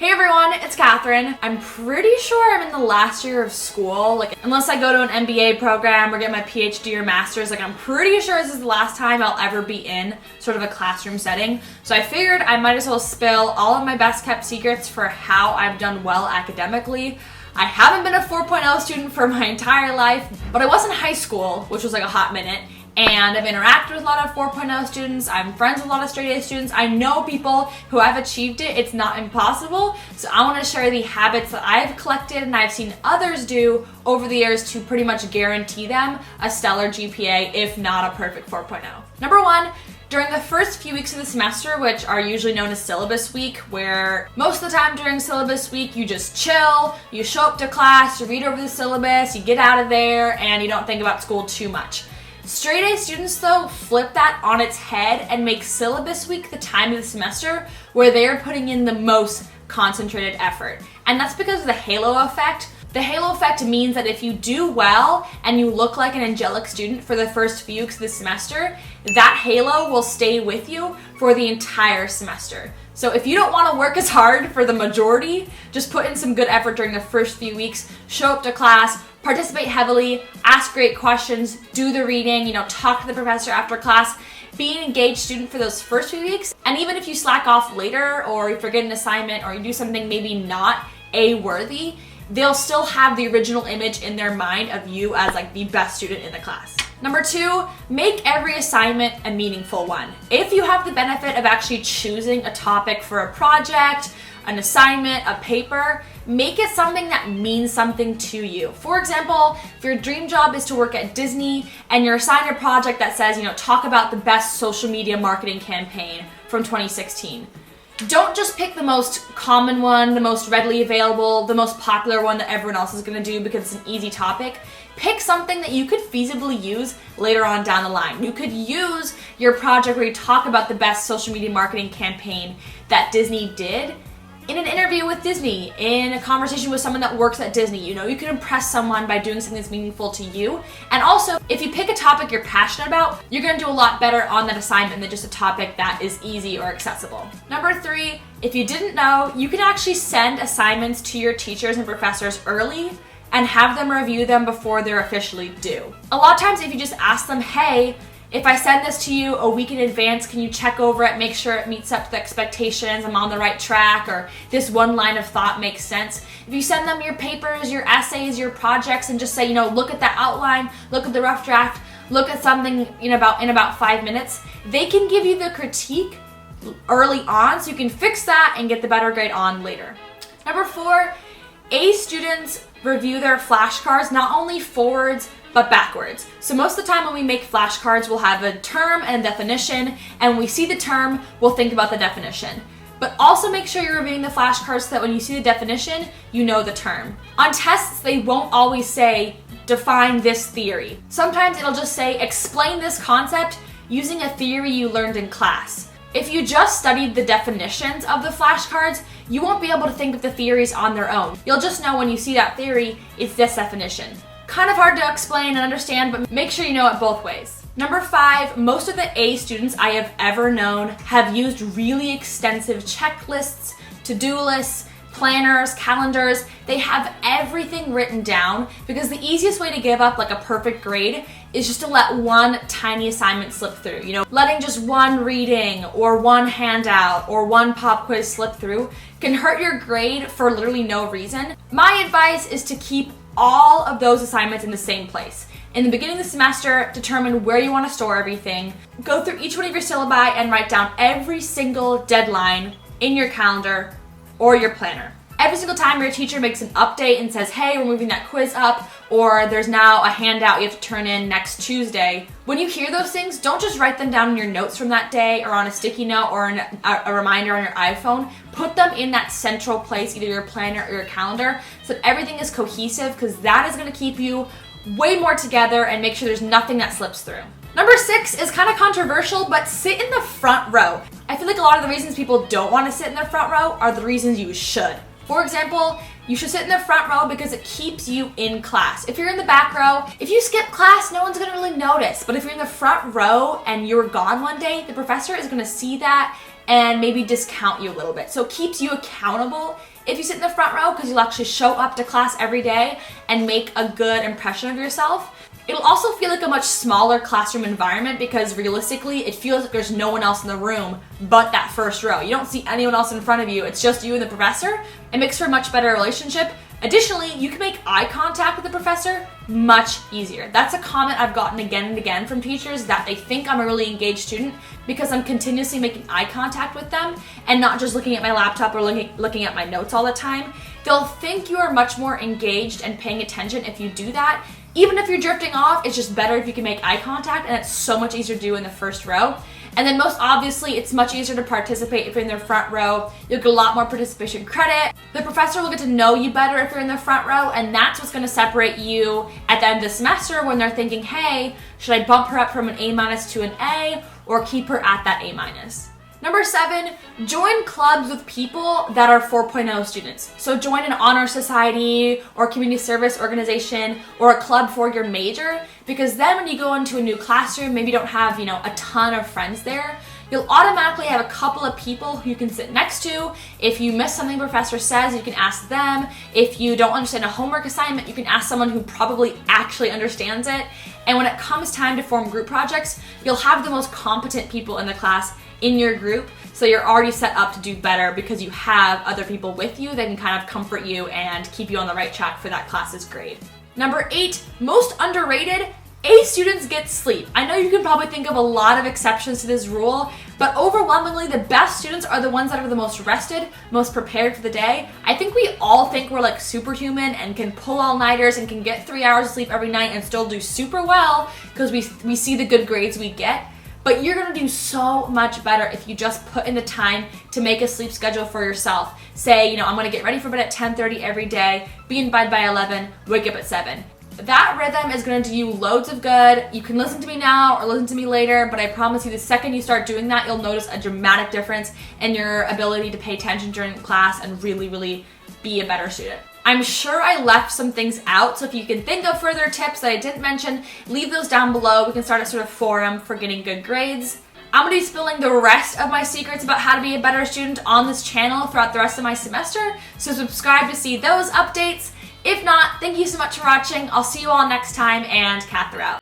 Hey everyone, it's Catherine. I'm pretty sure I'm in the last year of school, unless I go to an MBA program or get my PhD or master's, I'm pretty sure this is the last time I'll ever be in sort of a classroom setting. So I figured I might as well spill all of my best kept secrets for how I've done well academically. I haven't been a 4.0 student for my entire life, but I was in high school, which was a hot minute. And I've interacted with a lot of 4.0 students. I'm friends with a lot of straight A students. I know people who have achieved it. It's not impossible. So I want to share the habits that I've collected and I've seen others do over the years to pretty much guarantee them a stellar GPA, if not a perfect 4.0. Number one, during the first few weeks of the semester, which are usually known as syllabus week, where most of the time during syllabus week, you just chill, you show up to class, you read over the syllabus, you get out of there, and you don't think about school too much. Straight A students, though, flip that on its head and make syllabus week the time of the semester where they're putting in the most concentrated effort. And that's because of the halo effect. The halo effect means that if you do well and you look like an angelic student for the first few weeks of the semester, that halo will stay with you for the entire semester. So if you don't want to work as hard for the majority, just put in some good effort during the first few weeks, show up to class, participate heavily, ask great questions, do the reading, talk to the professor after class, be an engaged student for those first few weeks. And even if you slack off later or you forget an assignment or you do something maybe not A-worthy, they'll still have the original image in their mind of you as the best student in the class. Number two, make every assignment a meaningful one. If you have the benefit of actually choosing a topic for a project, an assignment, a paper, make it something that means something to you. For example, if your dream job is to work at Disney and you're assigned a project that says, talk about the best social media marketing campaign from 2016. Don't just pick the most common one, the most readily available, the most popular one that everyone else is going to do because it's an easy topic. Pick something that you could feasibly use later on down the line. You could use your project where you talk about the best social media marketing campaign that Disney did in an interview with Disney, in a conversation with someone that works at Disney. You can impress someone by doing something that's meaningful to you. And also, if you pick a topic you're passionate about, you're going to do a lot better on that assignment than just a topic that is easy or accessible. Number three, if you didn't know, you can actually send assignments to your teachers and professors early and have them review them before they're officially due. A lot of times, if you just ask them, hey, if I send this to you a week in advance, can you check over it, make sure it meets up to the expectations, I'm on the right track, or this one line of thought makes sense. If you send them your papers, your essays, your projects, and just say, look at that outline, look at the rough draft, look at something in about 5 minutes, they can give you the critique early on so you can fix that and get the better grade on later. Number four, A students review their flashcards not only forwards, but backwards. So most of the time when we make flashcards, we'll have a term and a definition, and when we see the term, we'll think about the definition. But also make sure you're reviewing the flashcards so that when you see the definition, you know the term. On tests, they won't always say, define this theory. Sometimes it'll just say, explain this concept using a theory you learned in class. If you just studied the definitions of the flashcards, you won't be able to think of the theories on their own. You'll just know when you see that theory, it's this definition. Kind of hard to explain and understand, but make sure you know it both ways. Number five, most of the A students I have ever known have used really extensive checklists, to-do lists, planners, calendars. They have everything written down because the easiest way to give up a perfect grade is just to let one tiny assignment slip through. Letting just one reading or one handout or one pop quiz slip through can hurt your grade for literally no reason. My advice is to keep all of those assignments in the same place. In the beginning of the semester, determine where you want to store everything. Go through each one of your syllabi and write down every single deadline in your calendar or your planner. Every single time your teacher makes an update and says, hey, we're moving that quiz up, or there's now a handout you have to turn in next Tuesday, when you hear those things, don't just write them down in your notes from that day or on a sticky note or a reminder on your iPhone. Put them in that central place, either your planner or your calendar, so that everything is cohesive, because that is going to keep you way more together and make sure there's nothing that slips through. Number six is kind of controversial, but sit in the front row. I feel like a lot of the reasons people don't want to sit in the front row are the reasons you should. For example, you should sit in the front row because it keeps you in class. If you're in the back row, if you skip class, no one's gonna really notice. But if you're in the front row and you're gone one day, the professor is gonna see that and maybe discount you a little bit. So it keeps you accountable if you sit in the front row, because you'll actually show up to class every day and make a good impression of yourself. It'll also feel like a much smaller classroom environment because realistically, it feels like there's no one else in the room but that first row. You don't see anyone else in front of you. It's just you and the professor. It makes for a much better relationship. Additionally, you can make eye contact with the professor much easier. That's a comment I've gotten again and again from teachers, that they think I'm a really engaged student because I'm continuously making eye contact with them and not just looking at my laptop or looking at my notes all the time. They'll think you are much more engaged and paying attention if you do that. Even if you're drifting off, it's just better if you can make eye contact, and it's so much easier to do in the first row. And then most obviously, it's much easier to participate if you're in the front row. You'll get a lot more participation credit. The professor will get to know you better if you're in the front row, and that's what's going to separate you at the end of the semester when they're thinking, hey, should I bump her up from an A- to an A or keep her at that A-. Number 7, join clubs with people that are 4.0 students. So join an honor society or community service organization or a club for your major, because then when you go into a new classroom, maybe you don't have, a ton of friends there, you'll automatically have a couple of people who you can sit next to. If you miss something the professor says, you can ask them. If you don't understand a homework assignment, you can ask someone who probably actually understands it. And when it comes time to form group projects, you'll have the most competent people in the class in your group, so you're already set up to do better because you have other people with you that can kind of comfort you and keep you on the right track for that class's grade. Number 8, most underrated, A students get sleep. I know you can probably think of a lot of exceptions to this rule, but overwhelmingly the best students are the ones that are the most rested, most prepared for the day. I think we all think we're like superhuman and can pull all-nighters and can get 3 hours of sleep every night and still do super well because we see the good grades we get. But you're gonna do so much better if you just put in the time to make a sleep schedule for yourself. Say, I'm gonna get ready for bed at 10:30 every day, be in bed by 11, wake up at 7. That rhythm is gonna do you loads of good. You can listen to me now or listen to me later, but I promise you the second you start doing that, you'll notice a dramatic difference in your ability to pay attention during class and really, really be a better student. I'm sure I left some things out, so if you can think of further tips that I didn't mention, leave those down below. We can start a sort of forum for getting good grades. I'm going to be spilling the rest of my secrets about how to be a better student on this channel throughout the rest of my semester, so subscribe to see those updates. If not, thank you so much for watching. I'll see you all next time, and Katherout.